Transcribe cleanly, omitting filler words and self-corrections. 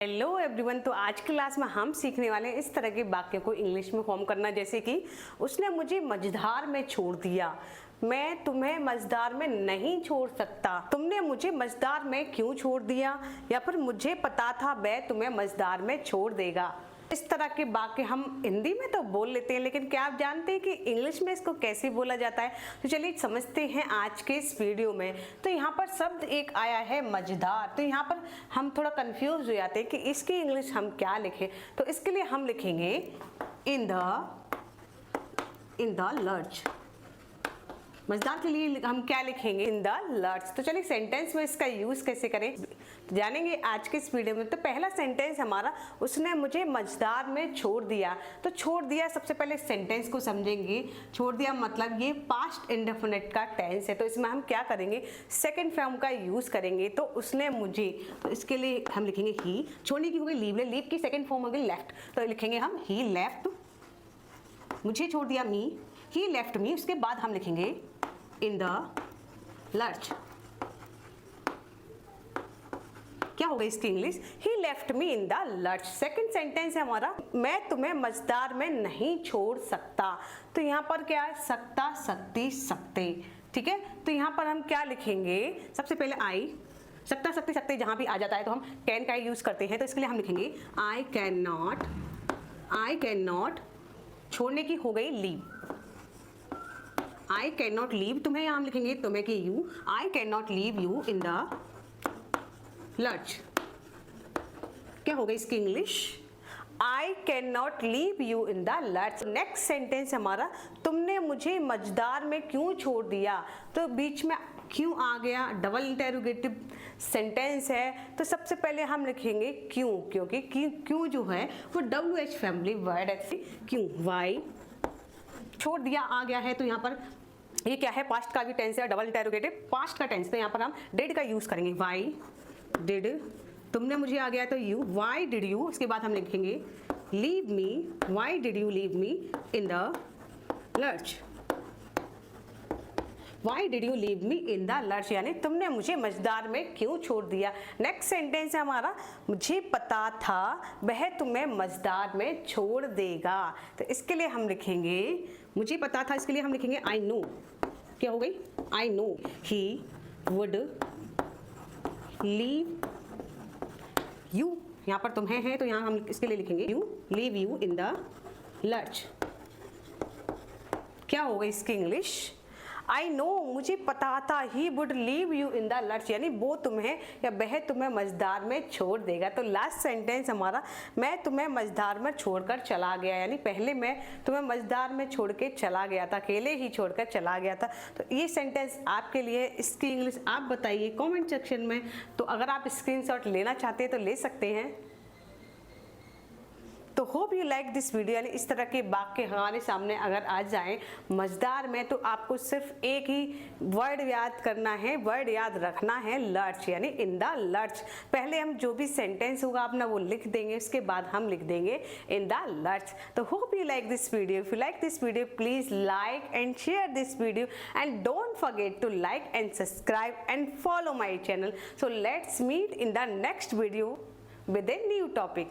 Hello everyone. तो आज की क्लास में हम सीखने वाले हैं इस तरह के वाक्य को इंग्लिश में फॉर्म करना, जैसे कि उसने मुझे मझधार में छोड़ दिया, मैं तुम्हें मझधार में नहीं छोड़ सकता, तुमने मुझे मझधार में क्यों छोड़ दिया, या फिर मुझे पता था वह तुम्हें मझधार में छोड़ देगा। इस तरह के वाक्य हम हिंदी में तो बोल लेते हैं, लेकिन क्या आप जानते हैं कि इंग्लिश में इसको कैसे बोला जाता है? तो चलिए समझते हैं आज के इस वीडियो में। तो यहाँ पर शब्द एक आया है मझधार। तो यहाँ पर हम थोड़ा कंफ्यूज हो जाते हैं कि इसकी इंग्लिश हम क्या लिखें। तो इसके लिए हम लिखेंगे इन द लर्च। मझधार के लिए हम क्या लिखेंगे? In the lurch. तो चलिए सेंटेंस में इसका यूज कैसे करें जानेंगे आज के इस वीडियो में। तो पहला सेंटेंस हमारा, उसने मुझे मझधार में छोड़ दिया। तो छोड़ दिया, सबसे पहले सेंटेंस को समझेंगे। छोड़ दिया मतलब ये पास्ट इंडेफिनिट का टेंस है। तो इसमें हम क्या करेंगे? सेकंड फॉर्म का यूज करेंगे। तो उसने मुझे, तो इसके लिए हम लिखेंगे ही। छोड़ने की हो गई लीव, लीव की सेकंड फॉर्म हो गई लेफ्ट। तो लिखेंगे हम ही लेफ्ट, मुझे छोड़ दिया मी, ही लेफ्ट मी। उसके बाद हम लिखेंगे इन द लर्च। क्या होगा इसकी English? He left me in the lurch. Second sentence है हमारा, मैं तुम्हें मझधार में नहीं छोड़ सकता। तो यहाँ पर क्या है? सकता, सकती, सकते। ठीक है, तो यहाँ पर हम क्या लिखेंगे? सबसे पहले आई, सकता, सकती, सकते जहां भी आ जाता है तो हम कैन का यूज करते हैं। तो इसके लिए हम लिखेंगे आई कैन नॉट, छोड़ने की हो गई leave, I can not leave. तुम्हें यहाँ हम लिखेंगे तुम्हें की you, I can not leave you in the lurch. क्या होगा इसकी English? I can not leave you in the lurch. Next sentence हमारा, तुमने मुझे मझधार में क्यों छोड़ दिया। तो बीच में क्यों आ गया? डबल इंटेरोगेटिव सेंटेंस है। तो सबसे पहले हम लिखेंगे क्यों, क्योंकि क्यों जो है वो WH फैमिली वर्ड है। क्यों, वाई। छोड़ दिया आ गया है, तो यहाँ पर ये क्या है? पास्ट का भी टेंस है, डबल इंटेरोगेटिव पास्ट का टेंस। तो यहाँ पर हम डिड का यूज करेंगे। वाई डिड, तुमने मुझे आ गया तो यू, वाई डिड यू। उसके बाद हम लिखेंगे leave me, why did you leave me in the lurch. Why did you leave me in the lurch, यानी तुमने मुझे मझधार में क्यों छोड़ दिया। नेक्स्ट सेंटेंस है हमारा, मुझे पता था वह तुम्हें मझधार में छोड़ देगा। तो इसके लिए हम लिखेंगे, मुझे पता था, इसके लिए हम लिखेंगे आई नो। क्या हो गई? I know he would leave you. यहाँ पर तुम्हें है तो यहाँ हम इसके लिए लिखेंगे you leave you in the lurch. क्या होगा इसकी इंग्लिश? आई नो, मुझे पता था, he would leave you in the lurch, यानी वो तुम्हें या वह तुम्हें मझधार में छोड़ देगा। तो लास्ट सेंटेंस हमारा, मैं तुम्हें मझधार में छोड़कर चला गया, यानी पहले मैं तुम्हें मझधार में छोड़ के चला गया था, अकेले ही छोड़कर चला गया था। तो ये सेंटेंस आपके लिए, इसकी इंग्लिश आप बताइए कमेंट सेक्शन में। तो अगर आप स्क्रीनशॉट लेना चाहते हैं तो ले सकते हैं। तो hope you like this video. यानी इस तरह के वाक्य हमारे सामने अगर आ जाए मझधार में, तो आपको सिर्फ एक ही वर्ड याद करना है, वर्ड याद रखना है, लर्च, यानी इन द लर्च। पहले हम जो भी सेंटेंस होगा अपना वो लिख देंगे, उसके बाद हम लिख देंगे इन द लर्च। तो hope you like this video. If you like this video please like and share this video and don't forget to like and subscribe and follow my channel. So let's meet in the next video with a new topic.